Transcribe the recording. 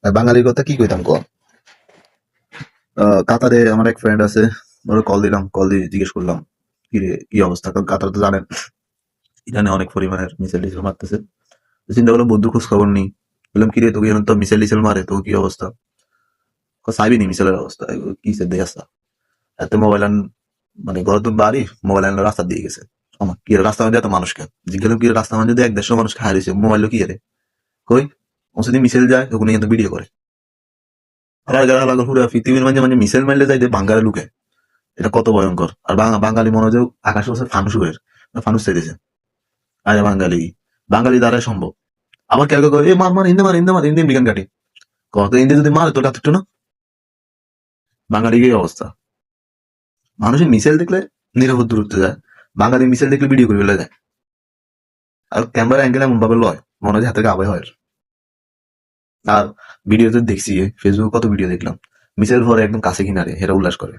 আর বাঙালির কথা কি কইতাম কম। কাতারে আমার এক ফ্রেন্ড আছে, ওরা কল দিলাম, কল দিয়ে জিজ্ঞেস করলাম কি রে কি অবস্থা, কারণ কাতার তো জানেন ইরানে অনেক পরিমাণের মিসাইল টিসাইল মারতেছে। তো চিন্তা করলাম বন্ধুর খোঁজ খবর নেই, বললাম কি রে তোকে এখন তো মিসাইল টিসাইল মারে, তো কি অবস্থা? চাইবি নি মিসাইলের অবস্থা কি সে দেখ আসা এত মোবাইল আন, মানে ঘর তো বাড়ি মোবাইল আনলো রাস্তা দিয়ে গেছে। আমার কি রে, রাস্তা মধ্যে এত মানুষকে জিজ্ঞাসা কি রে, রাস্তা মধ্যে যদি 100-150 মানুষ হারিয়েছে মোবাইল কি রে কই, ও যদি মিসাইল যায় ওখানে কিন্তু ভিডিও করে। আমার গাড়া লাগা পুরো পৃথিবীর মাঝে মাঝে মিসাইল মারলে যাই বাঙ্গালে লুকে, এটা কত ভয়ঙ্কর। আর বাঙালি মনে হয় যে আকাশে বসে ফানুস উড়ে, ফানুস চাইতেছে। আরে বাঙালি, বাঙালি দ্বারাই সম্ভব। আবার কেউ কেউ কয়, এ মার মার হিন্দে মার হিন্দে মার হিন্দে বিজ্ঞান কাটি, কত হিন্দে যদি মারে তোর কাটতো না। বাঙালির এই অবস্থা, মানুষের মিসাইল দেখলে নিরাপদ দূরত্বে যায়, বাঙালি মিসাইল দেখলে ভিডিও করে ফেলে যায়। আর ক্যামেরা অ্যাঙ্গেল এমন ভাবে লয় মনে হয় যে হাতে আবে হয়। আর ভিডিওতে দেখছি ফেসবুক কত ভিডিও দেখলাম, মিসাইল ভরে একদম কাছে কিনারে হেরা উল্লাস করে।